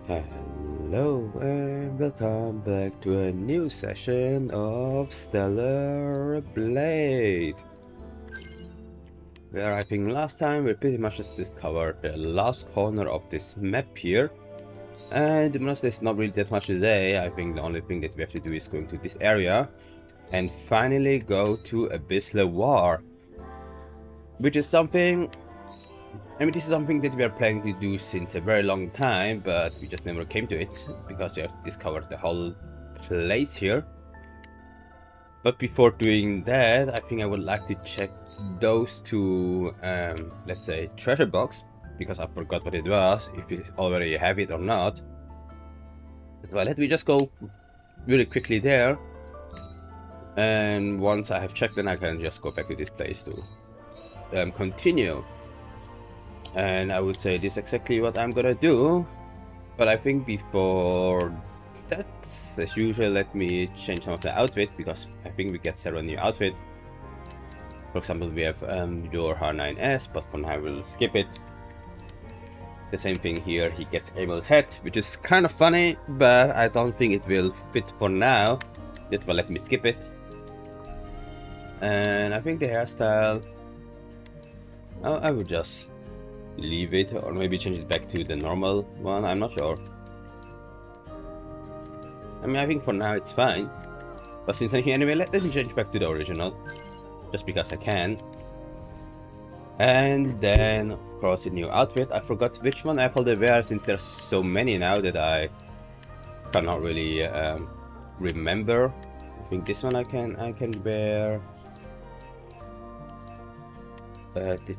Hello and welcome back to a new session of Stellar Blade, where I think last time we pretty much just discovered the last corner of this map here, and honestly there's not really that much to say. I think the only thing that we have to do is going to this area and finally go to Abyss Levoire, which is something this is something that we are planning to do since a very long time, but we just never came to it because we have discovered the whole place here. But before doing that, I think I would like to check those two, let's say, treasure box, because I forgot what it was, if we already have it or not. Well, let me just go really quickly there, and once I have checked, then I can just go back to this place to continue. And I would say this is exactly what I'm gonna do, but I think before that, as usual, let me change some of the outfit, because I think we get several new outfit. For example, we have your H9S, but for now we'll skip it. The same thing here, he gets Emerald Head, which is kind of funny, but I don't think it will fit for now. This will let me skip it. And I think the hairstyle, I would just leave it, or maybe change it back to the normal one. I'm not sure. I mean, I think for now it's fine, but since I'm here anyway, let me change back to the original, just because I can. And then of course a new outfit. I forgot which one I have to wear, since there's so many now that I cannot really remember. I think this one I can wear.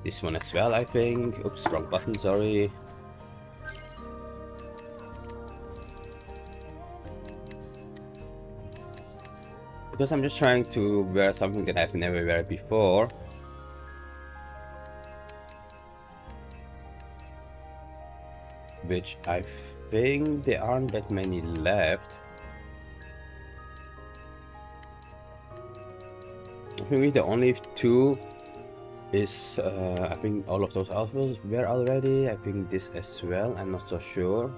This one as well, I think. Oops, wrong button, sorry. Because I'm just trying to wear something that I've never wear before. Which I think there aren't that many left. I think the only two is, I think all of those outfits were already. I think this as well, I'm not so sure.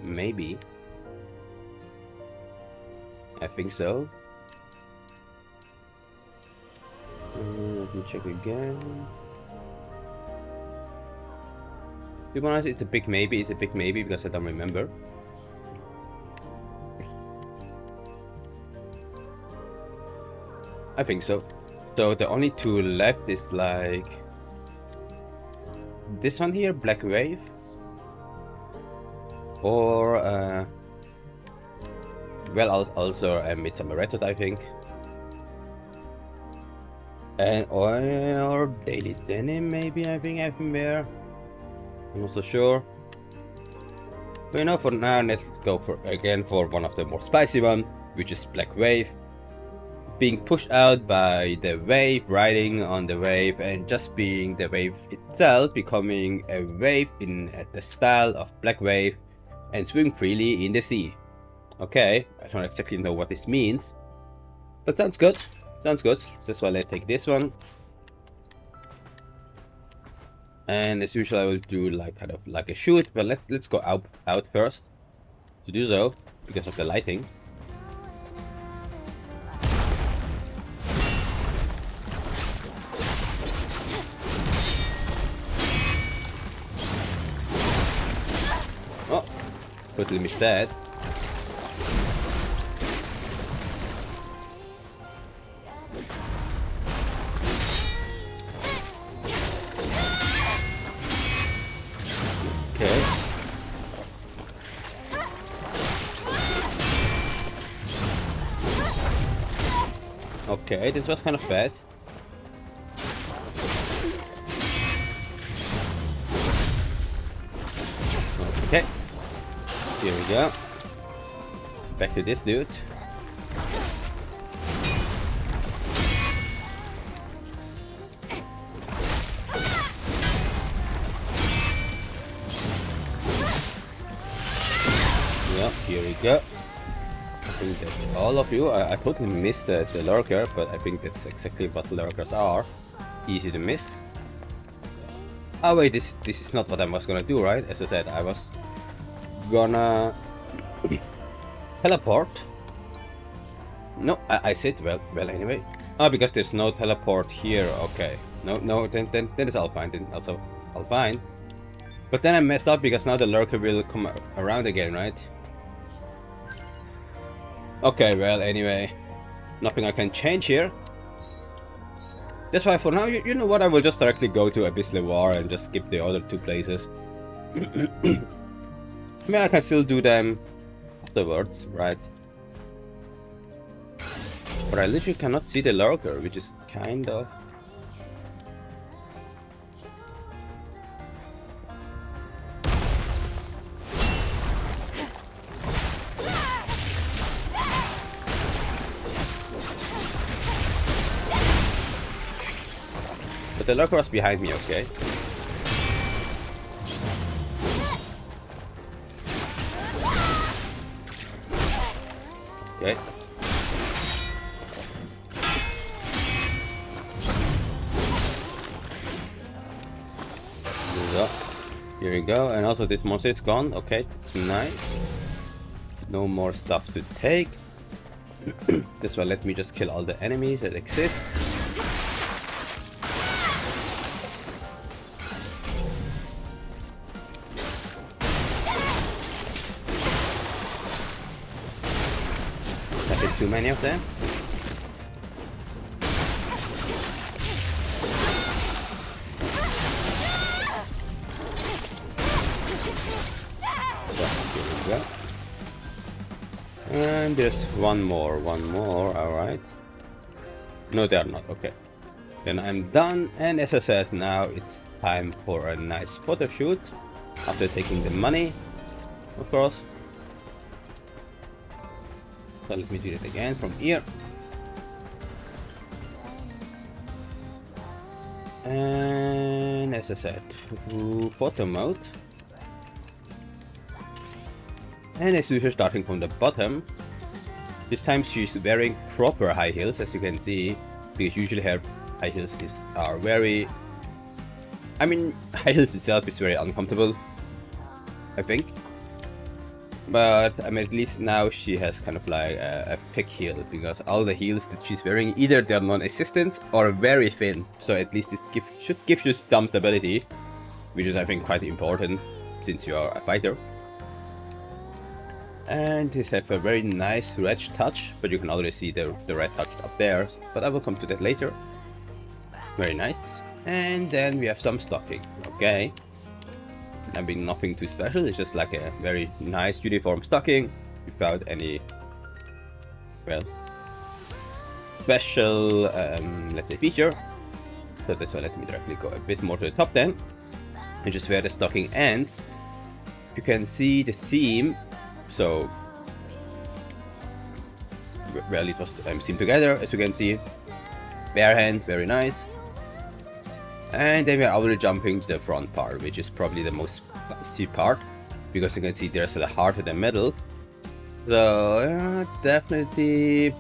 Maybe. I think so. Let me check again. To be honest, it's a big maybe. It's a big maybe because I don't remember. I think so. So the only two left is like this one here, Black Wave, or well, also Midsummer Red Hood, I think, and or Daily Denim, maybe. I think I've been there. I'm not so sure. But you know, for now, let's go for one of the more spicy one, which is Black Wave. Being pushed out by the wave, riding on the wave, and just being the wave itself, becoming a wave in the style of Black Wave, and swim freely in the sea. Okay, I don't exactly know what this means, but sounds good. Sounds good. That's why let's take this one. And as usual, I will do like kind of like a shoot, but let's go out first to do so because of the lighting. Oh, totally missed that. Okay, this was kind of bad. Okay, here we go. Back to this dude. Yeah, here we go. I think that's all of you. I totally missed the lurker, but I think that's exactly what lurkers are. Easy to miss. Oh wait, this is not what I was gonna do, right? As I said, I was gonna teleport. No, I said well anyway. Oh, because there's no teleport here. Okay. No, then it's all fine. Then also all fine. But then I messed up because now the lurker will come around again, right? Okay, well anyway, nothing I can change here. That's why for now, you know what, I will just directly go to Abyss Levoire and just skip the other two places. I mean, I can still do them afterwards, right? But I literally cannot see the lurker, which is kind of... But the lurker was behind me, okay? Okay. Here we go, and also this monster is gone. Okay, that's nice. No more stuff to take. This will let me just kill all the enemies that exist. A bit too many of them. And there's one more, alright. No, they are not, okay. Then I'm done, and as I said, now it's time for a nice photo shoot. After taking the money, of course. So let me do it again from here. And as I said, photo mode. And as usual, starting from the bottom. This time she's wearing proper high heels, as you can see, because usually her high heels are very... I mean, high heels itself is very uncomfortable, I think. But I mean, at least now she has kind of like a pick heel, because all the heels that she's wearing, either they're non-existent or very thin. So at least this should give you some stability, which is I think quite important since you are a fighter. And these have a very nice red touch, but you can already see the red touch up there, but I will come to that later. Very nice. And then we have some stocking, okay. I mean, nothing too special, it's just like a very nice uniform stocking, without any, well, special, let's say, feature. So this will let me directly go a bit more to the top then, which is where the stocking ends. You can see the seam. So, well, it was seamed together, as you can see. Bare hand, very nice. And then we are already jumping to the front part, which is probably the most spicy part, because you can see there's a heart in the middle. So, definitely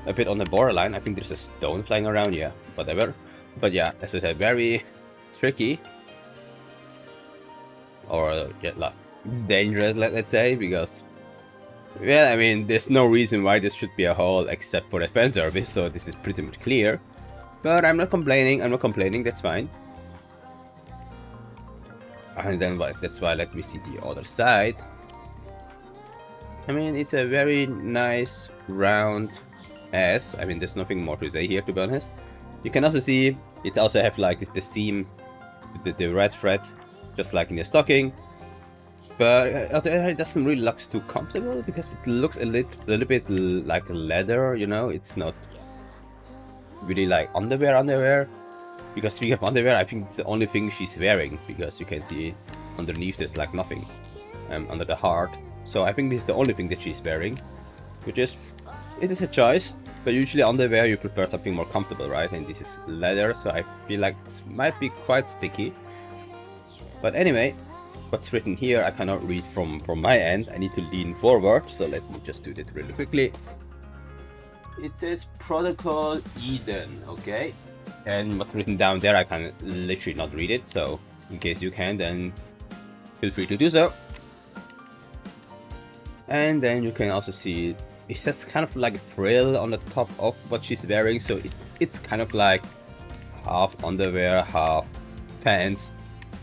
a bit on the borderline. I think there's a stone flying around, yeah, whatever. But yeah, as I said, very tricky. Or, yeah, like, dangerous, let's say, because, well, I mean, there's no reason why this should be a hole except for the fan service, so this is pretty much clear. But I'm not complaining, that's fine. And then, well, that's why let me see the other side. I mean, it's a very nice round ass. I mean, there's nothing more to say here, to be honest. You can also see it also have like the seam, the red thread, just like in the stocking. But it doesn't really look too comfortable, because it looks a little bit like leather, you know. It's not really like underwear. Because speaking of underwear, I think it's the only thing she's wearing, because you can see underneath there's like nothing under the heart. So I think this is the only thing that she's wearing, which is, it is a choice. But usually underwear you prefer something more comfortable, right? And this is leather, so I feel like this might be quite sticky. But anyway, what's written here I cannot read from my end. I need to lean forward, so let me just do that really quickly. It says Protocol Eden, okay? And what's written down there, I can literally not read it, so in case you can, then feel free to do so. And then you can also see it says kind of like a frill on the top of what she's wearing, so it's kind of like half underwear, half pants.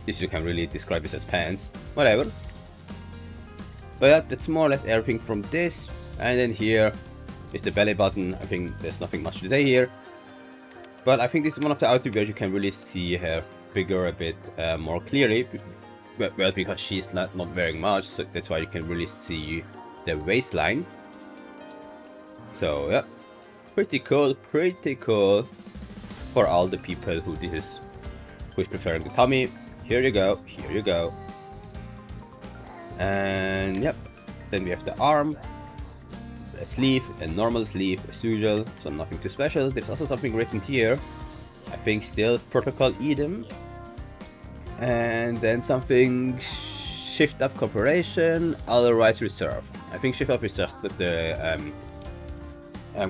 If you can really describe this as pants, whatever. But yeah, that's more or less everything from this. And then here is the belly button. I think there's nothing much to say here. But I think this is one of the outfits where you can really see her figure a bit more clearly. Well, because she's not wearing much, so that's why you can really see the waistline. So yeah, pretty cool for all the people who's preferring the tummy. Here you go, here you go. And yep, then we have the arm, a sleeve, a normal sleeve as usual, so nothing too special. There's also something written here, I think still protocol Edom, and then something shift up cooperation, other rights reserved. I think shift up is just the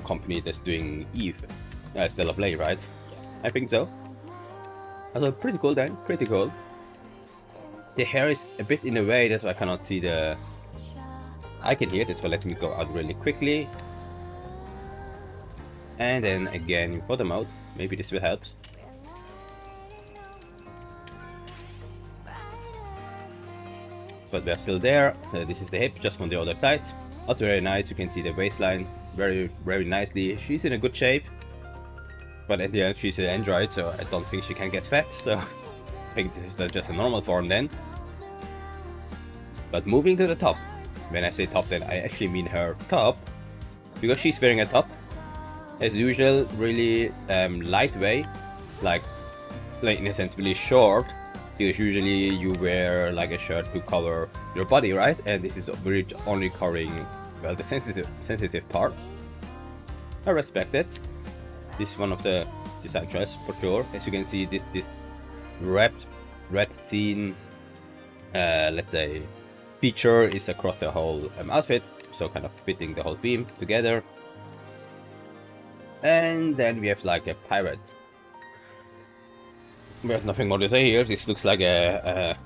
company that's doing Eve, Still a Play, right? I think so. Also pretty cool then, pretty cool. The hair is a bit in the way, that's why I cannot see the icon here, that's why let me go out really quickly. And then again in photo mode, maybe this will help. But we're still there. This is the hip, just from the other side. Also very nice, you can see the waistline very nicely. She's in a good shape. But at the end she's an android, so I don't think she can get fat, so I think this is just a normal form then. But moving to the top. When I say top, then I actually mean her top. Because she's wearing a top. As usual, really lightweight. Like in a sense really short. Because usually you wear like a shirt to cover your body, right? And this is really only covering, well, the sensitive part. I respect it. This is one of the design choices for sure. As you can see, this red scene, let's say, feature is across the whole outfit, so kind of fitting the whole theme together. And then we have like a pirate. There's nothing more to say here. This looks like a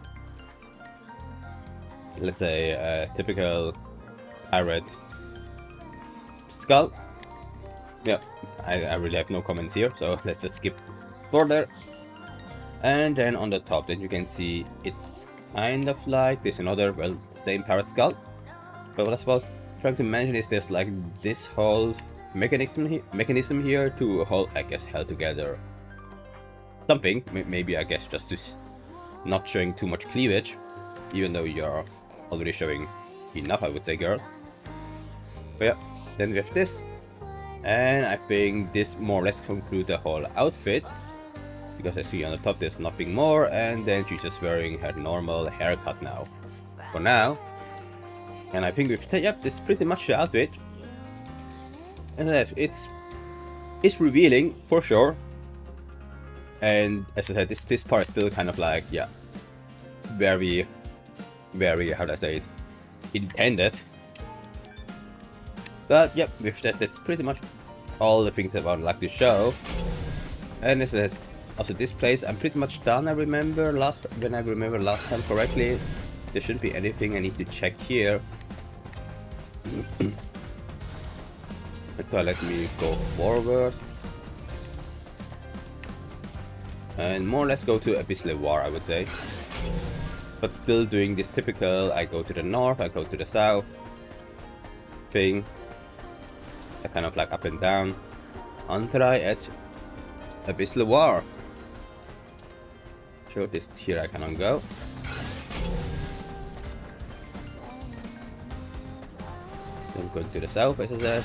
let's say a typical pirate skull. Yeah, I really have no comments here, so let's just skip further. And then on the top, then you can see it's kind of like there's another, well, same pirate skull. But what I was trying to mention is there's like this whole mechanism here to hold, I guess, held together something. Maybe I guess just to not showing too much cleavage, even though you're already showing enough, I would say, girl. But yeah, then we have this. And I think this more or less concludes the whole outfit, because I see on the top there's nothing more, and then she's just wearing her normal haircut now, for now. And I think we've yep, this is pretty much the outfit. And that it's revealing for sure. And as I said, this part is still kind of like, yeah, very, how do I say it, intended. But yep, with that, that's pretty much all the things that I would like to show. And as I said, also this place, I'm pretty much done. I remember last time correctly, there shouldn't be anything I need to check here. So let me go forward. And more or less go to Levoire, I would say. But still doing this typical, I go to the north, I go to the south thing. I kind of like up and down until I at Levoire. Sure, this here I cannot go. Then going to the south, as I said.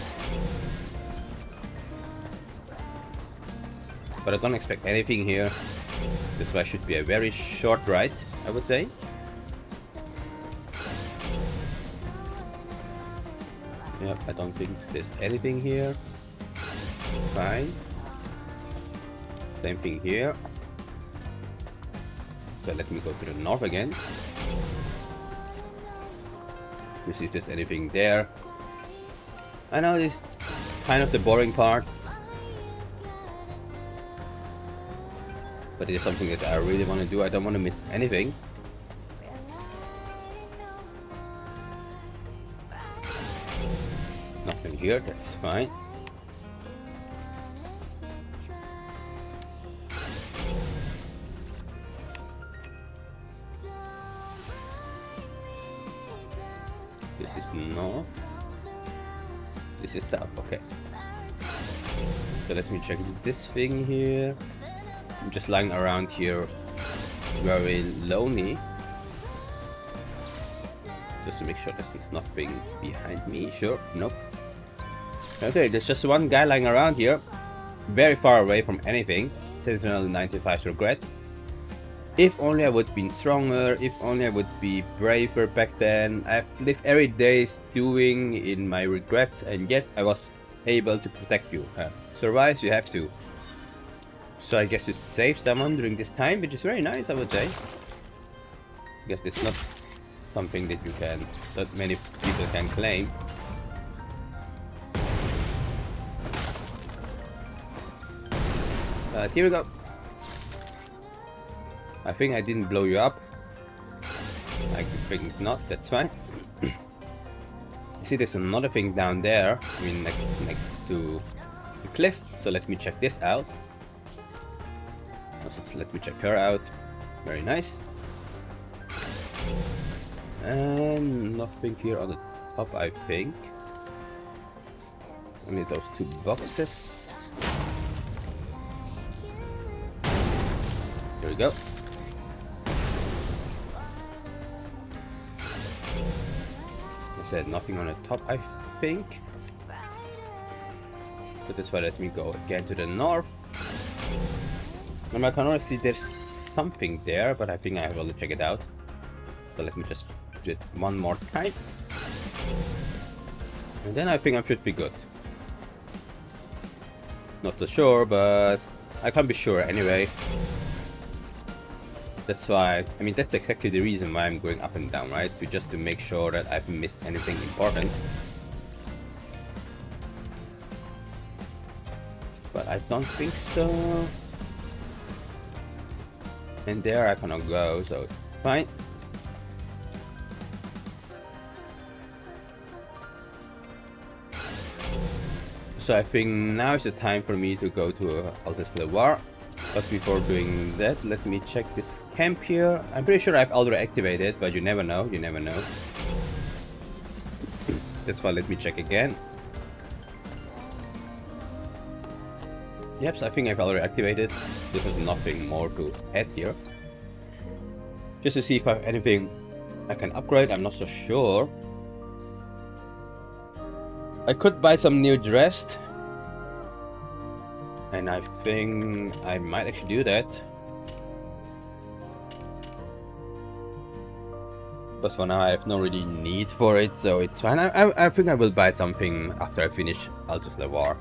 But I don't expect anything here. This way should be a very short ride, I would say. Yep, I don't think there's anything here. Fine. Same thing here. So let me go to the north again. To see if there's anything there. I know this is kind of the boring part. but it is something that I really want to do. I don't want to miss anything. Nothing here, that's fine. This is north. This is south, okay. So let me check this thing here. I'm just lying around here, very lonely. Just to make sure there's nothing behind me. Sure, nope. Okay, there's just one guy lying around here, very far away from anything. Sentinel 95 regret. If only I would have been stronger, if only I would be braver back then. I've lived every day stewing in my regrets, and yet I was able to protect you. Survive, you have to. So I guess you save someone during this time, which is very nice, I would say. I guess it's not something that you can, that many people can claim. Here we go. I think I didn't blow you up. I think not, that's fine. I see there's another thing down there, I mean next to the cliff, so let me check this out. Also, let me check her out. Very nice. And nothing here on the top, I think. Only those two boxes. Here we go. I said nothing on the top, I think. But that's why let me go again to the north. And I can already see there's something there, but I think I will check it out. So let me just do it one more time. And then I think I should be good. Not so sure, but I can't be sure anyway. That's why, I mean, that's exactly the reason why I'm going up and down, right? Just to make sure that I haven't missed anything important. But I don't think so. And there I cannot go, so it's fine. So I think now is the time for me to go to Levoire. But before doing that, let me check this camp here. I'm pretty sure I've already activated, but you never know, you never know. That's why let me check again. Yep, so I think I've already activated. There's nothing more to add here. Just to see if I have anything I can upgrade, I'm not so sure. I could buy some new dress. And I think I might actually do that. But for now I have no really need for it, so it's fine. I think I will buy something after I finish Levoire.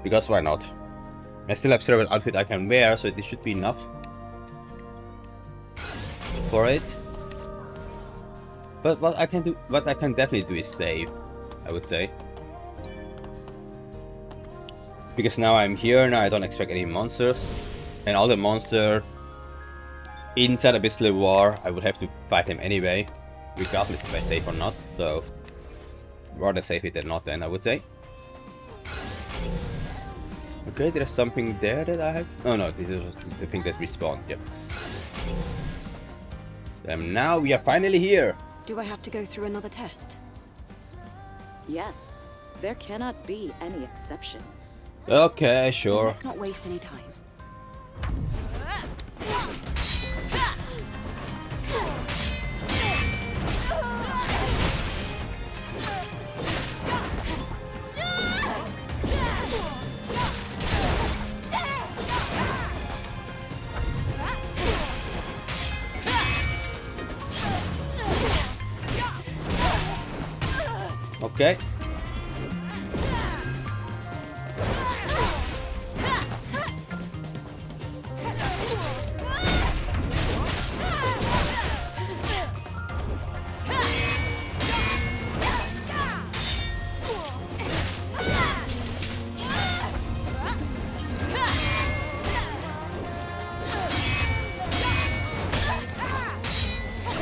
Because why not? I still have several outfits I can wear, so this should be enough for it. But what I can definitely do is save, I would say. Because now I'm here, now I don't expect any monsters. And all the monsters inside Abyss Levoire, I would have to fight them anyway, regardless if I save or not. So, rather save it than not then, I would say. Okay, there's something there that I have. Oh no, this is the thing that respawned, yep. And now we are finally here. Do I have to go through another test? Yes, there cannot be any exceptions. Okay, sure. Let's not waste any time. Okay.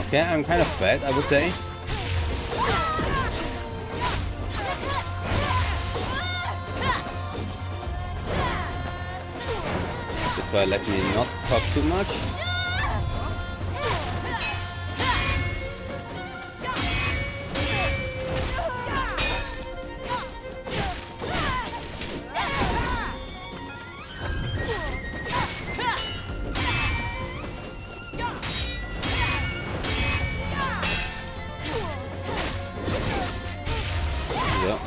Okay, I'm kind of bad, I would say. That's why let me not talk too much. Yeah.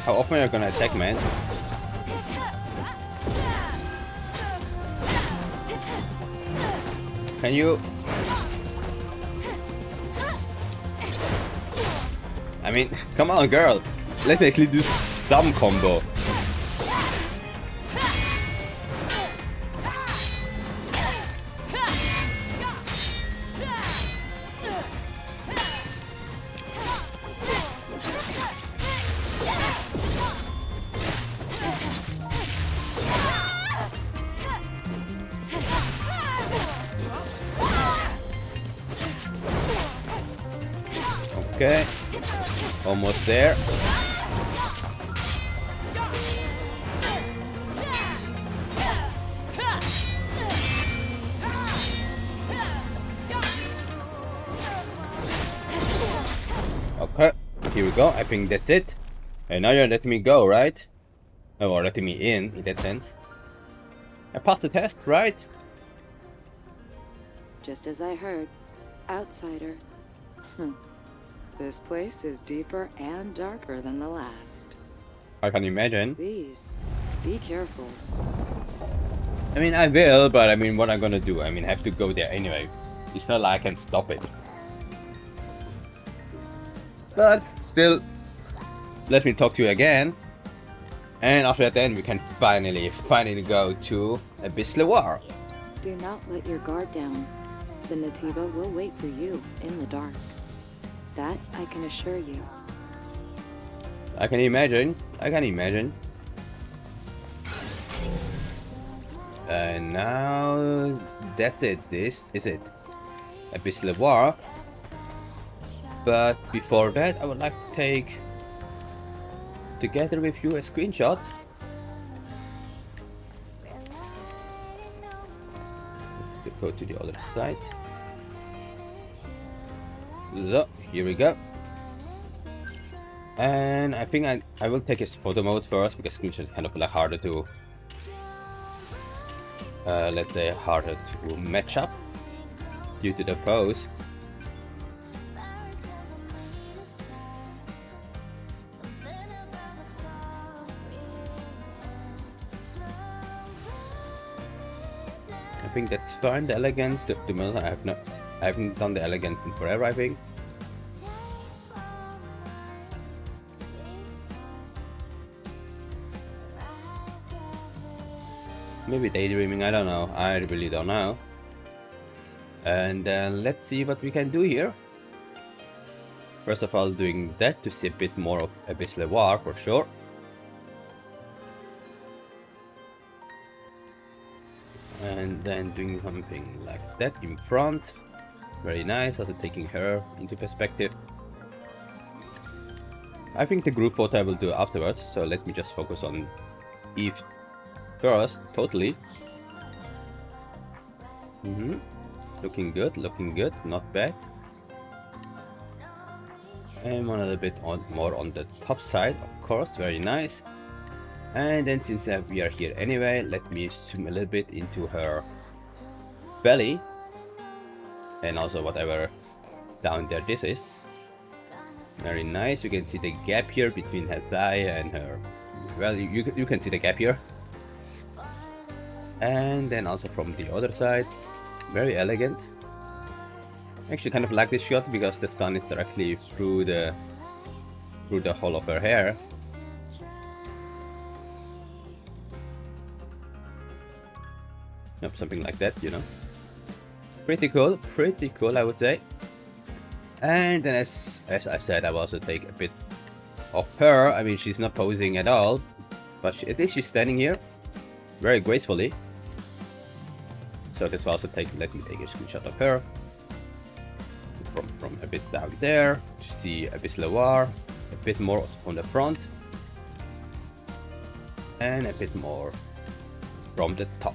How often are you gonna attack, man? Can you? I mean, come on, girl. Let's actually do some combo. Okay, almost there. Okay, here we go. I think that's it. And now you're letting me go, right? Oh, or letting me in that sense. I passed the test, right? Just as I heard. Outsider. This place is deeper and darker than the last. I can imagine. Please, be careful. I mean, I will, but I mean, what I'm gonna do? I mean, I have to go there anyway. It's not like I can stop it. But still, let me talk to you again. And after that, then we can finally go to Levoire. Do not let your guard down. The Nativa will wait for you in the dark. That I can assure you. I can imagine. I can imagine. And now that's it. This is it. Levoire. But before that, I would like to take together with you a screenshot. To go to the other side. So here we go. And I think I will take his photo mode first because screenshot is kind of like harder to let's say harder to match up due to the pose. I think that's fine. The elegance, the I haven't done the elegance in forever, I think. Maybe daydreaming, I don't know. I really don't know. And then let's see what we can do here. First of all, doing that to see a bit more of Levoire for sure. And then doing something like that in front. Very nice, also taking her into perspective. I think the group photo I will do afterwards, so let me just focus on Eve first, totally. Looking good, not bad. And one a little bit more on the top side, of course, very nice. And then since we are here anyway, let me zoom a little bit into her belly. And also whatever down there this is. Very nice, you can see the gap here between her thigh and her... Well, you can see the gap here. And then also from the other side, very elegant. Actually kind of like this shot because the sun is directly through the hole of her hair. Yep, something like that, you know. Pretty cool, I would say. And then as I said, I will also take a bit of her. I mean, she's not posing at all, but at least she's standing here very gracefully. So this will also let me take a screenshot of her from a bit down there to see a bit Levoire, a bit more on the front, and a bit more from the top.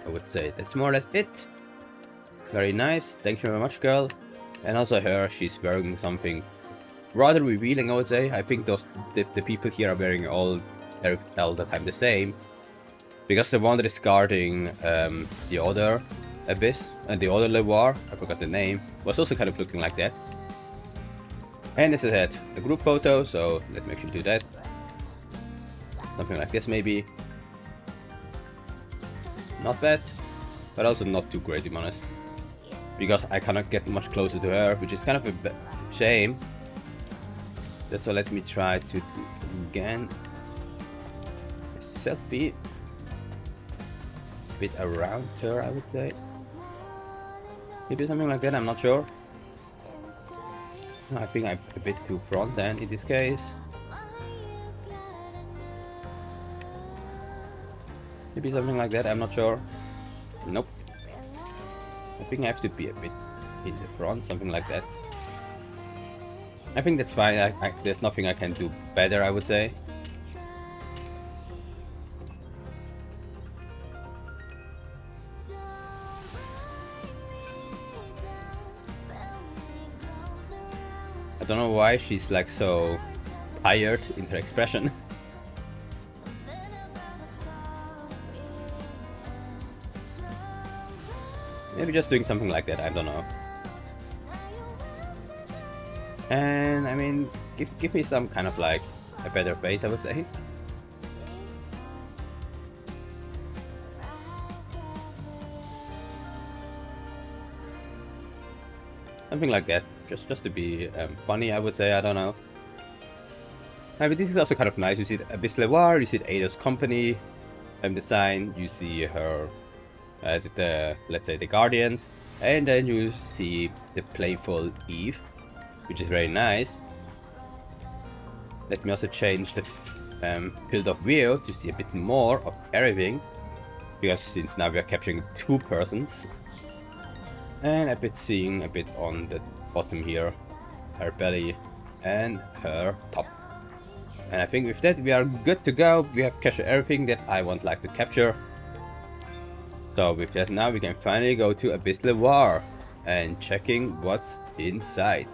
I would say that's more or less it. Very nice, thank you very much, girl. And also her, she's wearing something rather revealing, I would say. I think the people here are wearing all the time the same, because the one that is guarding the other Abyss and the other Levoire, I forgot the name, was also kind of looking like that. And as I said, a group photo, so let's make sure to do that. Something like this maybe. Not bad, but also not too great to be honest, because I cannot get much closer to her, which is kind of a shame. So let me try to do again a selfie a bit around her, I would say. Maybe something like that, I'm not sure. I think I'm a bit too front then in this case. Maybe something like that, I'm not sure. Nope. I think I have to be a bit in the front, something like that. I think that's fine. There's nothing I can do better, I would say. I don't know why she's like so tired in her expression. Maybe just doing something like that, I don't know. And I mean, give me some kind of like a better face, I would say. Something like that, just to be funny, I would say. I don't know. I mean, this is also kind of nice. You see Abyss Levoire, you see Ada's company design, you see her, let's say the Guardians, and then you see the playful Eve, which is very nice. Let me also change the field of view to see a bit more of everything, because since now we are capturing two persons. And seeing a bit on the bottom here, her belly and her top. And I think with that we are good to go. We have captured everything that I would like to capture. So with that now we can finally go to Abyss Levoire and checking what's inside.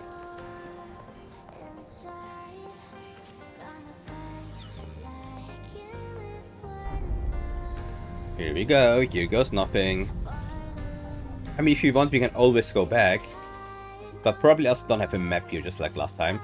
Here we go, here goes nothing. I mean, if you want, we can always go back, but probably also don't have a map here just like last time.